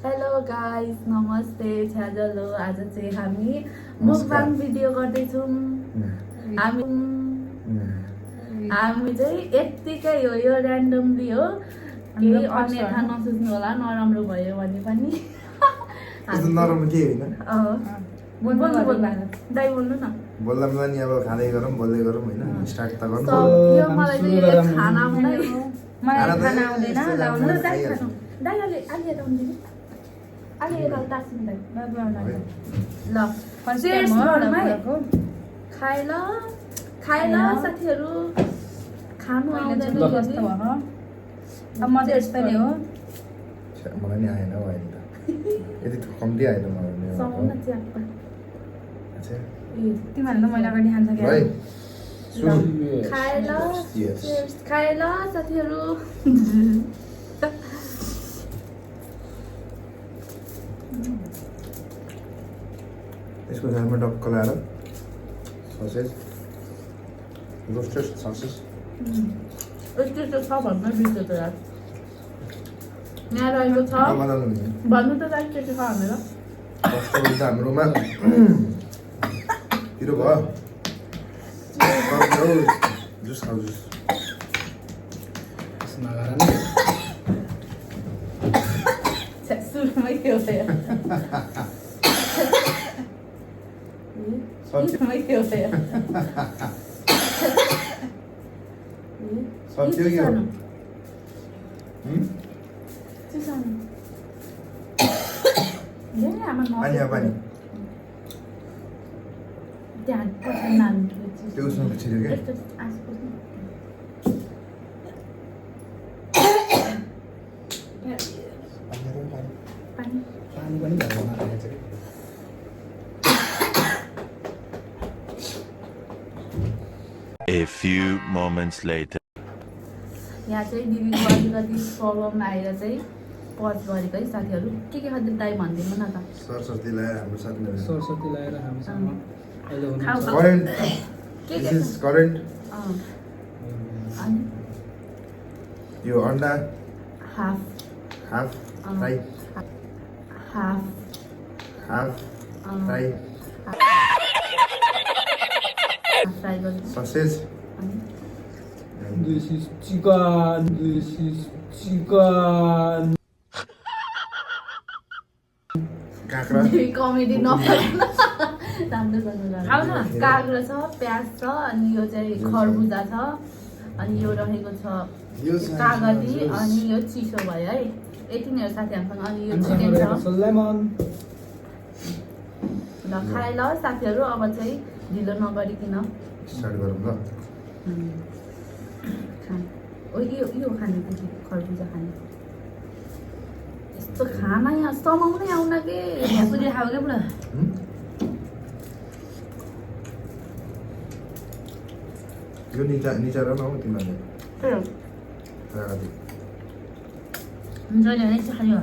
Hello guys, नमस्ते, छ्याजलो। आज चाहिँ हामी मुकबाङ भिडियो गर्दैछौँ। हामी चाहिँ यत्तिकै हो, यो ऱ्यान्डमली हो। केही अन्यथा नसोच्नु होला, नराम्रो भयो भने पनि। नराम्रो केही होइन। दाइ बोल्नु न। बोल्दा पनि नि अब खाँदै गरौँ बोल्दै गरौँ होइन, स्टार्ट त गर्नु। यो मलाई चाहिँ यो खाना आउँदैन। मलाई खाना आउँदैन लाउनु दाइ खानु। दाइ अलि आउनु दिनु। अलि यता तास्नु दाइ। ल, cheers गरौँ है। खाए ल साथीहरू। खानु आउँदैन कस्तो भयो अब म चाहिँ यस्तो नै हो। मलाई नि आएन हौ अहिले त। यति कम्ती आएन मलाई नि। साउन च्याप। अच्छा तिमीहरूले त मैले अगाडि खान्छ क्या भाइ सुरु खाए ल। cheers खाए ल साथीहरू। यसको साथमा डक्क लाएर ससेज रोस्टेड ससेज यस्तो छ भन्नु बिर्स्यो त यार। यहाँ रहेको छ बनाउनु हुने भन्नु त दाइ के छ भनेर। कस्तो हुन्छ हाम्रोमा पिरो भयो जुस खाऊ जुस सुरुमै थियो यार। सुरुमै थियो यार। सब्जी हो कि हो? पानी हो पानी त्यो उसमा छिर्यो क्या पानी पनि घरमा आएछ कि A few moments later. यहाँ चाहिँ दिदीको अलिकति प्रब्लम आएर चाहिँ पज गरेको है साथीहरू। के खाँदै दाइ भनिदिनु न त। सरस्वती लगाएर हाम्रो साथीहरू सरस्वती लगाएर हामीसँग अहिले खाऊ हुनुहुन्छ करेन्ट के दिस इज करेन्ट अनि यो अन्डा half half fry half half fry fry गर्नु। Sausage This is chicken. This is chicken. काँक्रा कमेडी नपरेन राम्रोसँग खाऊ न। काँक्रा छ, प्याज छ, अनि यो चाहिँ खरबुजा छ, अनि यो रहेको छ कागती, अनि यो चिसो भयो है। यति नै हो साथीहरूसँग। अनि यो चिकन छ। Lemon. ल खाए ल साथीहरू। अब चाहिँ ढिलो नगरिकन स्टार्ट गरौँ ल यो खाने कि खरबुजा खाने। यस्तो खाना यहाँ समाउनै आउन के भ्यापुरी खाऊ क्या पुरा। यो निचार न हौ तिमीहरूले राति हुन्छ नि भने चाहिँ खाने हो।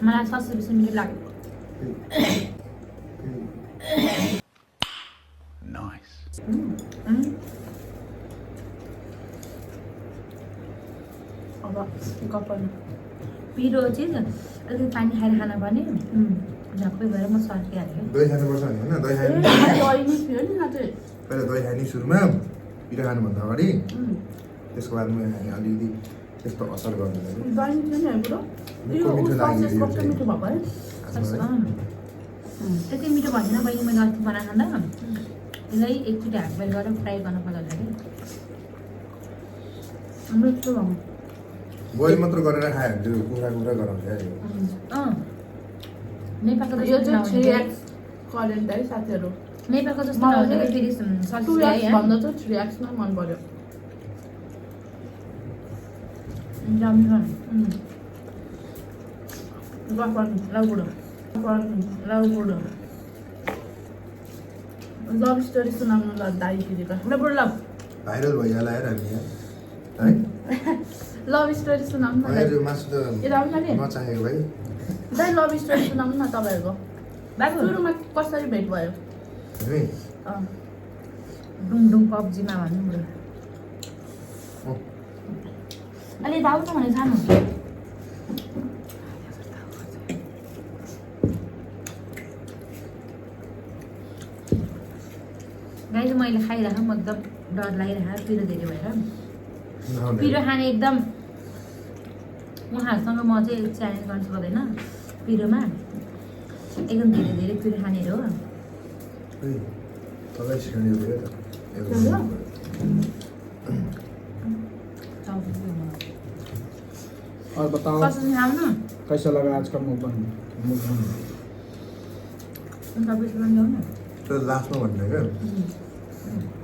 मलाई सस बेसी मिठो लाग्यो। Nice. अब गफर्नु पिरो चिज अलिकति पानी खाएर खान पर्ने। झक्कै भएर म सर्किहालेँ। दही खानुपर्छ भने होइन दही खाने दही नै थियो नि आज। पहिला दही खाने सुरुमा पिरो खानुभन्दा अगाडि त्यसको बादमा अलिकति त्यस्तो असर गर्दैन दही थियो नि है पुरो। यो मिठो लाग्यो यो कस्तो मिठो भएको है। त्यति मिठो भन्दैन बहिनी। मैले अस्ति बनाएर खाँदा यसलाई एकचोटि हात बाहिर गरेर फ्राई गर्न पर्छ कि मिठो भयो। बोइल मात्र गरेर खायो भने त्यो कुखुरा गराउँछ क्या यो नेपालको यो जस्तो चाहिँ नहुने 3x करेन्ट है साथीहरू। नेपालको जस्तो नहुने कि फेरि सब्जी 2x भन्दा चाहिँ 3x नै मन पर्यो। लभ स्टोरी सुनाउनु ल दाइ दिदीको। ल बुढो ल भाइरल भइहाल्यो यार हामी यहाँ है लभ स्टोरी सुनाउनु न। अगाडि यो मासु त यता आउनु नि नचाहेको भाइ दाइ। लभ स्टोरी सुनाउनु न तपाईँहरूको। बाबु सुरुमा कसरी भेट भयो? है डुङडुङ पब्जीमा भन्नु बुढो अलि दाउ छ भने सानो गाई मैले खाइरहेको म एकदम डर लागिरहेको पिरो धेरै भएर पिरो खाने एकदम उहाँहरूसँग म चाहिँ च्यालेन्ज गर्न सक्दैन पिरोमा एकदम धेरै धेरै पिरो खानेहरू हो और बताओ कसरी खाउनु कैसा लगा आज का मुकबंग त्यो लास्टमा भन्ने क्या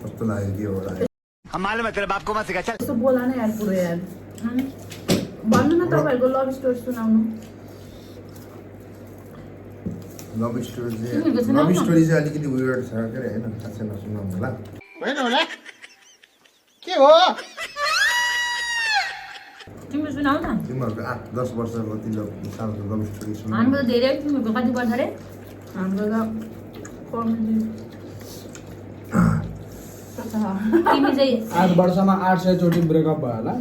कस्तो लाग्यो के होला हमारे तेरे बाप को मत सिखा चल यस्तो बोला नै यार पुरो यार भन्नु न तपाईँहरूको लभ स्टोरी सुनाउनु लभ स्टोरी चाहिँ अलिकति वियर्ड छ के अरे होइन खासै नसुनाउनु होला तिम्रो सुनाउ न तिमीहरूको 8-10 वर्षको सालको लभ स्टोरी सुनाउनु हाम्रो त धेरै तिमीहरूको कति वर्ष अरे हाम्रो त कमेडी तिमी चाहिँ 8 वर्षमा 800 चोटि ब्रेकअप भयो होला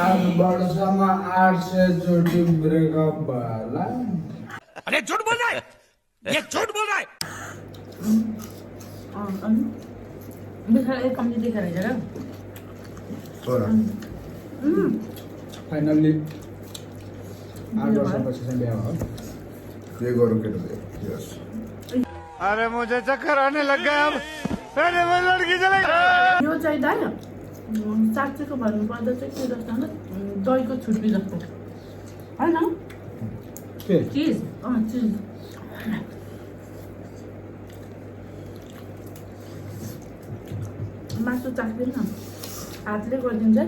8 वर्षमा 800 चोटि ब्रेकअप भयो होला अरे झूठ बोल रहा है ये झूठ बोल रहा है अनि बिखर एक कम्ती देखेर रहेछ र हो र फाइनल्ली 8 वर्षपछि चाहिँ बिहा भयो के गरौँ केटा यस अरे मुझे चक्कर आने लग गया अब अरे मैं लड़की चलेगा यो चाहिँ दाइ साँच्चैको भन्नुपर्दा चाहिँ के जस्तो भन्दा दहीको छुर्पी जस्तो होइन के चिज चिज मासु चाख्दैन हातले गरिदिन्छ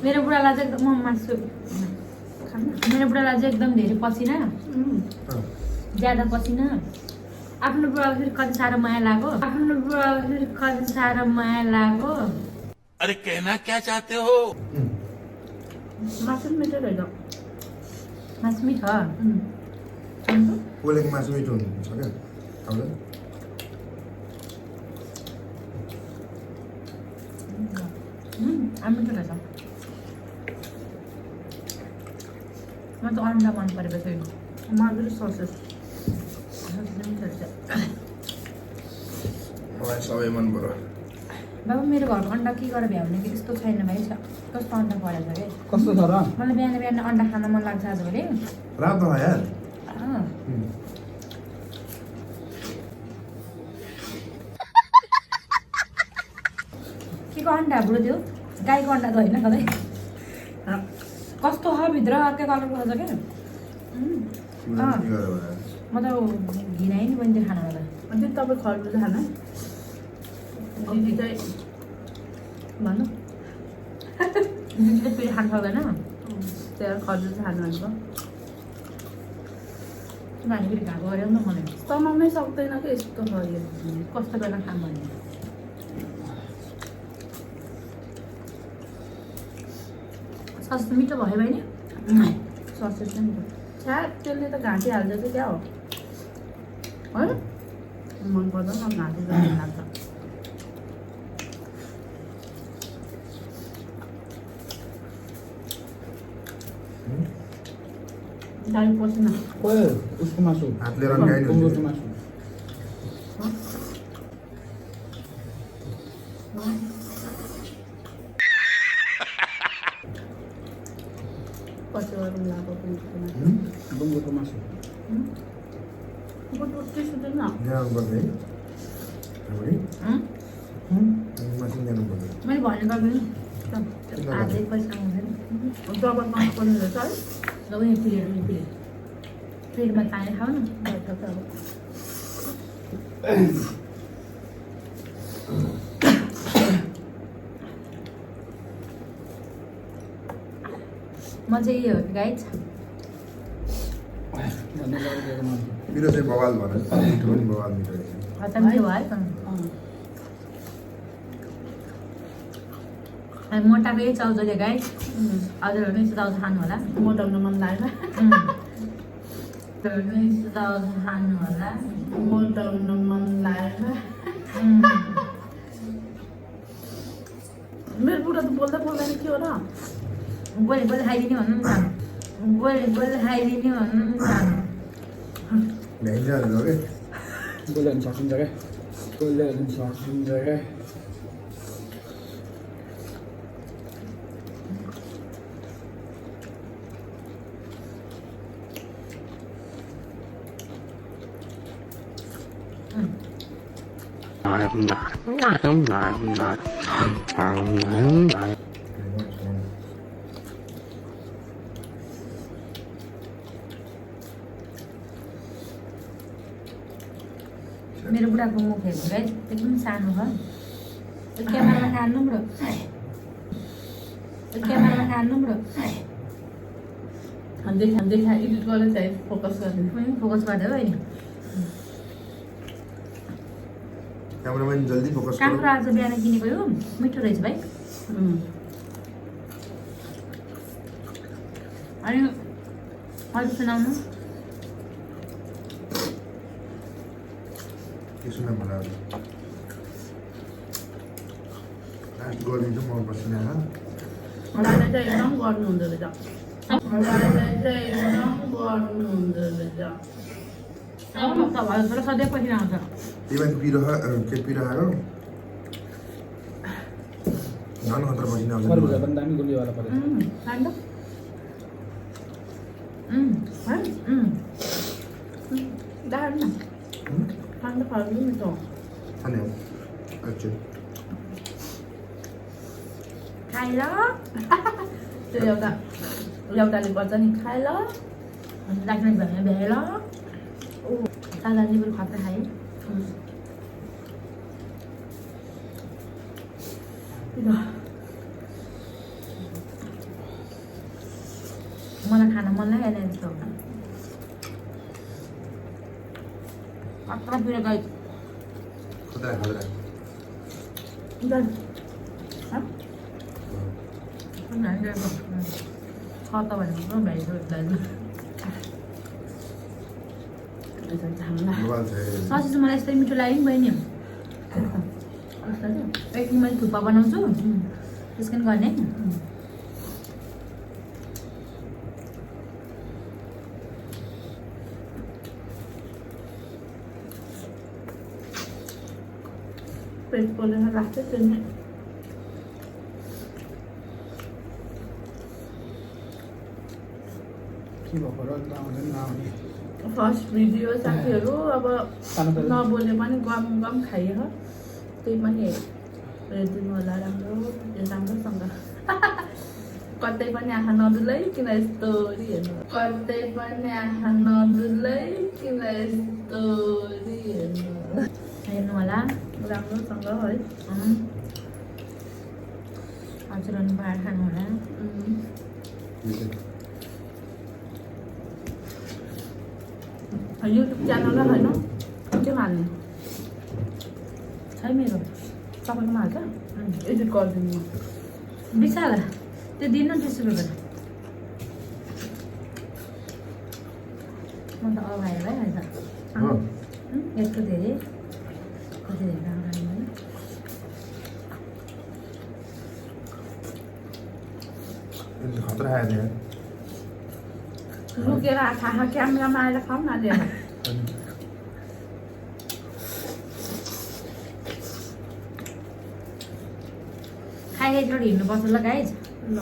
मेरो बुढालाई चाहिँ एकदम म मासु मेरो बुढालाई चाहिँ एकदम धेरै पसिना ज्यादा पसिना आफ्नो बुढालाई फेरि कति साह्रो माया लाग्यो आफ्नो बुढालाई फेरि कति साह्रो माया लाग्यो अरे कहना क्या चाहते हो मासु मिठो रहेछ मासु मिठो पोलेको मासु मिठो हुन्छ क्या आउँदैन मिठो रहेछ म त अन्डा मन परेको छु माधुरी ससेस मिठो रहेछ मलाई सबै मन पर्यो बाबु मेरो घरमा अन्डा के गरेर भ्याउने कि त्यस्तो छैन भाइ छ कस्तो अन्डा परेछ कि कस्तो छ र मलाई बिहान बिहान अन्डा खान मन लाग्छ आजभोलि राम्रो भयो यार के को अन्डा बुढो त्यो गाईको अन्डा त होइन सधैँ कस्तो छ भित्र अर्कै कलरको छ क्या म त घिनाइ नि पनि त्यो खानामा त अनि तपाईँ खरबुजा खाना दिदी चाहिँ भन्नु दिदी त फेरि खानु सक्दैन त्यहाँ खरबुजा खानु भनेको नानी फेरि घाएको गऱ्यो नि त मलाई समाउनै सक्दैन कि यस्तो छ यो कस्तो बेला खाम भने सस्तो मिठो भयो भने ससेस नै मिठो छ्या त्यसले त घाँटिहाल्छ चाहिँ क्या हो है मन पर्दैन घाँटी जस्तो लाग्छ गाडी पसेन ओए उसको मासु हातले रन्काइनु कुकुरको मासु पछि गरौँ लाग्यो कुकुरको मासु बुट सुत्दैन यहाँ पर्ने है मासु ल्याउनु पर्ने मैले भन्ने गर्दैन आजै पैसा आउँदैन जबर नपर्ने रहेछ है ल उयो प्लेट प्लेटमा तानेर खाऊ न अब म चाहिँ यही हो कि गाइज मिठो चाहिँ बवाल भन मिठो पनि बवाल मिठो रहेछ खत्ता मिठो भयो हामी मोटाको यही चाउजले गाइज हजुरहरू पनि यस्तो चाउज खानु होला मोटाउन मन लागेन खानु होला मोटाउन मन लागेन मेरो बुढा त बोल्दा बोल्दैन के हो र गोली गोली खाइदिने भन्नु नि गोली गोली खाइदिने भन्नु नि भ्याइन्छ के गोली सकिन्छ क्या गोली सकिन्छ क्या मेरो बुढाको मुख हेर्नु है एकदम सानो छ क्यामेरामा हाल्नु ब्रो क्यामेरामा हाल्नु ब्रो देखा एडिट गरेर चाहिँ फोकस गर्ने फोकस गर्दै हो होइन क्यामेराम्यान जल्दी फोकस काँक्रो आज बिहान किनेको हो मिठो रहेछ भाइ अनि अरू सुनाउनु के सुना मलाई गरिदिन्छु म बसिना मलाई चाहिँ एकदम गर्नुहुँदो रहेछ सधैँ पछि आउँछ इभन के पिरहेको झन् खतरा पसिना खरबुजा आउँछ पनि दामी गोलीवाला परेछ खानु फर्नु मिठो खाने हो अच्छा खाएर त्यो एउटाले गर्छ नि खाएर लाग्ने भने भ्याएर दादाले पनि खतरा खायो मलाई खान मन लागेन यस्तो कतातिर गयो खतरा खतरा छ त भनेको भ्याइसक्यो दाजु मोबाइल छ ससी चाहिँ मलाई यस्तै मिठो लाग्यो नि बहिनी एकदिन मैले थुक्पा बनाउँछु त्यसको पनि गर्ने पेट पोलेर राख्छ त्यसले के भएको र आउँछ नि नआउने फर्स्ट भिडियो साथीहरू अब नबोले पनि गम गम खाइयो त्यही पनि हेरिदिनु होला राम्रोसँग कतै पनि आँखा नदुलाइकन स्टोरी हेर्नु कतै पनि आँखा नदुलाइकन स्टोरी हेर्नु होला राम्रोसँग है हजुर अनि बाँड खानु होला युट्युब च्यानल होइन के हाल्ने छै मेरो तपाईँकोमा हाल्छ एडिट गरिदिनु विशाल त्यो दिनु 30 रुपियाँ म त अगाएर भइहाल्छ यस्तो धेरै कति धेरै अगाडि भयो खतरा आयो यार लुकेर आँखा क्यामेरामा आएर खाऊ न ल्याएर खाइ एकचोटि हिँड्नुपर्छ ल गाइज ल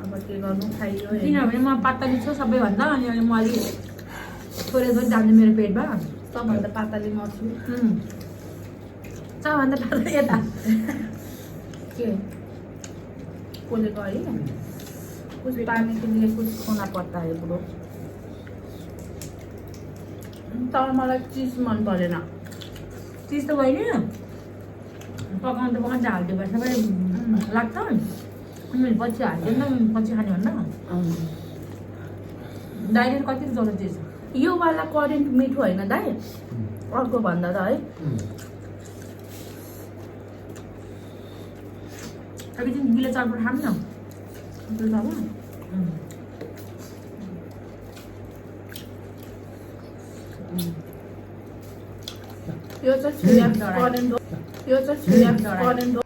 अब के गर्नु खाइयो किनभने म पातली छु सबैभन्दा अनि म अलिक थोरै थोरै जान्छु मेरो पेटमा सबभन्दा पातली म छु सबभन्दा पातली यता के कसले गयो कुछ पानी के लिए कुछ खोना पर्ता है ब्रो तर मलाई चिज मन परेन चिज त गयो नि पकाउनु त पकाउँछ हालिदियो भने सबै लाग्छ अनि मैले पछि हालिदियो नि पछि खाने भन्दा डाइरेक्ट कति जस्तो चिज यो वाला करेन्ट मिठो होइन दाइ अर्को भन्दा त है एकदिन गिलो चामल खाऊँ न दुधमा यो चाहिँ सिरियस करेन्ट हो यो चाहिँ सिरियस करेन्ट हो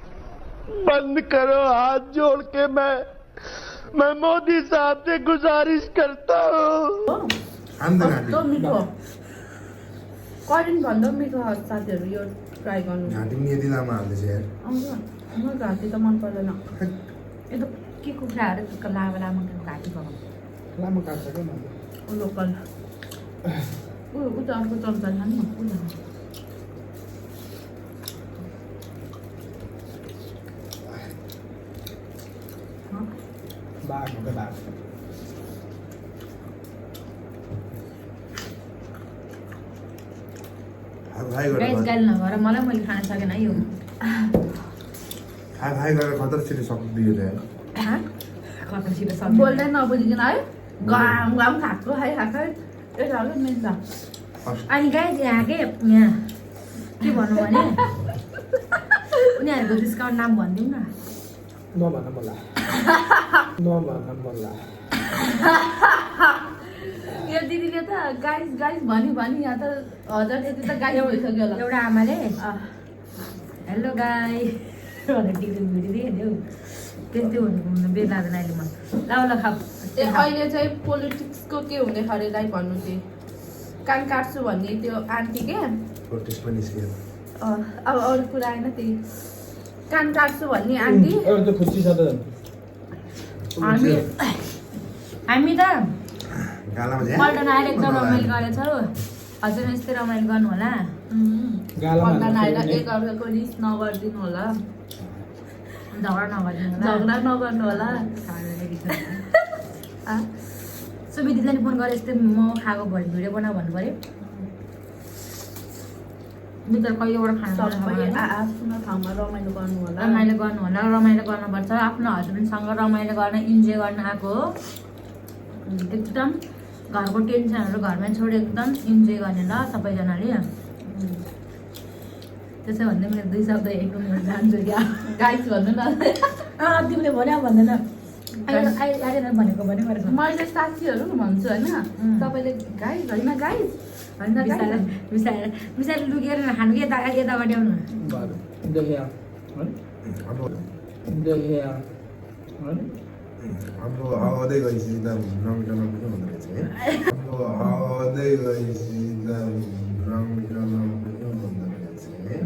बंद करो हाथ जोड़ के मैं मोदी साहब से गुजारिश करता हूँ खाँदैन कस्तो मिठो करेन्ट भन्दा मिठो साथीहरू यो ट्राई गर्नु घाँटी पनि यति लामो हाल्दैछ यार म घाँटी त मन पर्दैन यो त के कुखुराहरू त्यसको लामो लामो घाँटी पकाउँछ लामो काट्छ क्या मैले लोकल ऊ त अर्को चल्छ नि बाघ हो क्या बाघ भाइ गरेर गाइस गाली नभएर मलाई मैले खान सकेन है यो भाइ गरेर खतरसित सक्दियो त यार कता छिटो सक्छ बोल्दै नबुझिकन है घाम घाम खाएको है खाएकै एउटा हो मिल्छ अनि गाइस यहाँ यहाँ के भन्नु भने उनीहरूको डिस्काउन्ट नाम भनिदिउँ न नभन मलाई नभन मलाई यो दिदीले त गाइस गाइस भन्यो भने यहाँ त हजार यति त गाइस भइसक्यो होला एउटा आमाले हेलो गाई भनेर टिभी भिडियो दिइहाल्यो त्यस्तै हुनु बेला जाँदैन अहिले म ल खाऊ ए अहिले चाहिँ पोलिटिक्सको के हुँदै खरे दाइ भन्नु चाहिँ कान काट्छु भन्ने त्यो आन्टी के प्रोटेस्ट पनि निस्कियो अब अरू कुरा आएन त्यही कान काट्छु भन्ने आन्टी एउटा त खुसी छ त हामी त गालामा झ्याप पल्टन आएर एकदम रमाइलो गरेछौँ हजुर यस्तै रमाइलो गर्नु होला पल्टन आएर एकअर्काको रिस नगरिदिनु होला झगडा नगरिदिनु होला झगडा नगर्नु होला सुविदिदीले फोन गरेर यस्तै म खाएको भरि भिडियो बनाऊ भन्नु पऱ्यो मित्र कहिलेबाट सबै खानु आफ्नो ठाउँमा रमाइलो गर्नु होला रमाइलो गर्नु होला रमाइलो गर्नुपर्छ आफ्नो हस्बेन्डसँग रमाइलो गर्न इन्जोय गर्न आएको हो एकदम घरको टेन्सनहरू घरमै छोडेर एकदम इन्जोय गर्ने ल सबैजनाले त्यसो भन्दै मेरो 2 शब्द एक जान्छु क्या गाइस भन्नु न तिमीले भन्यो भन्दैन अहिले भनेको भने गरेको मैले साथीहरू भन्छु होइन तपाईँले गाइस होइन गाइस होइन बिस्तारै लुकेर खानु कि यताबाट आउनु देखिया अब देखिया अब आउँदै गएपछि एकदम रमिलो रमिलो हुँदो रहेछ है अब आउँदै गएपछि एकदम रमिलो रमिलो हुँदो रहेछ है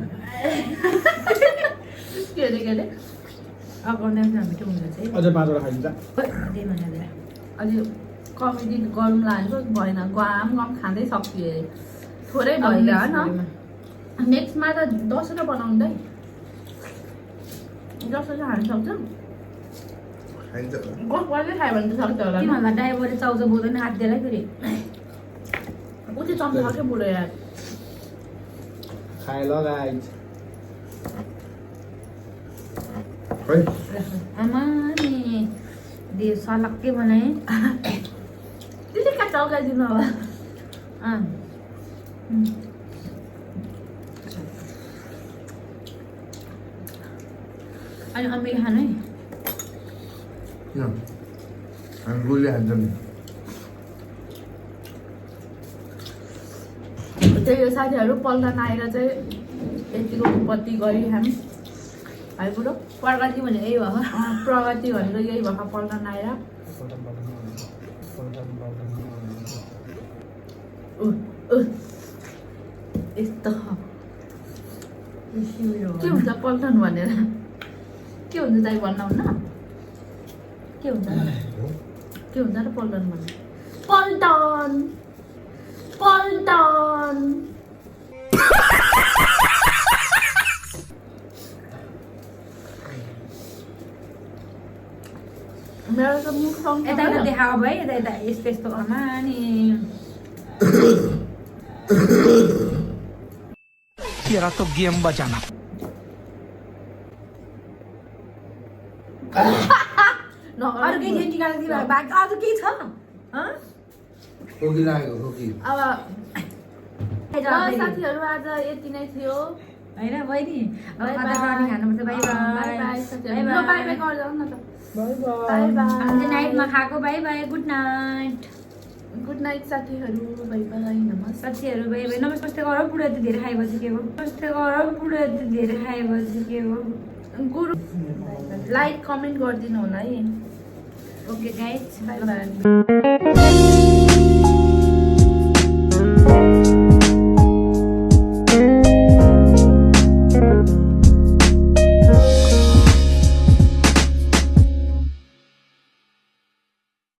के अरे अगाउने मिठो हुन्छ चाहिँ अझ 5 वटा खाइदिन्छ त्यही भनेर अलि कमेडी गरौँ लागेको भएन गम गम खाँदै सकियो अरे थोरै भयो होइन नेक्स्टमा त 10 वटा बनाउँदै 10 वटा खानु सक्छ खाइन्छ कहिले खायो भने त सक्छ होला के भन्दा ड्राइभरले चाउचाउ बोल्दैन हात दिएलै फेरि ऊ चाहिँ चम्चा के बुढो यार खाए ल गाइज खै आमा नि दे सलक्कै बनाएँ त्यसले काट चौकाइदिनु होला अनि अमिलो खानु है किन हामी गोली हान्छौँ नि त्यही हो साथीहरू पल्टन आएर चाहिँ यतिको उपत्ति गरी हामी भाइ बुढो प्रगति भनेको यही भयो प्रगति भनेको यही भएको पल्टन आएर यस्तो के हुन्छ पल्टन भनेर के हुन्छ दाइ भन्नुहुन्न के हुन्छ र पल्टन भने पल्टन पल्टन मेरो त मुख यता यता देखाऊ भाइ यता यता यस्तो यस्तो घरमा नि तेरा तो गेम बचाना अरू केही थियो टिका दिनु बाँकी अरू केही छ खोकी लागेको खोकी अब साथीहरू आज यति नै थियो होइन बहिनी अब खानुपर्छ बाई बाई बाई बाई गर्दा न त बाई बाई बाई बाई नाइटमा खाएको by by good night good night साथीहरू, बाई बाई, नमस्ते। साथीहरू भयो भयो नमस्ते गर पुरा यति धेरै खाएपछि के हो नमस्ते गर पुरा यति धेरै खाएपछि के हो गुरु लाइक कमेन्ट गरिदिनु होला है। Okay guys by by.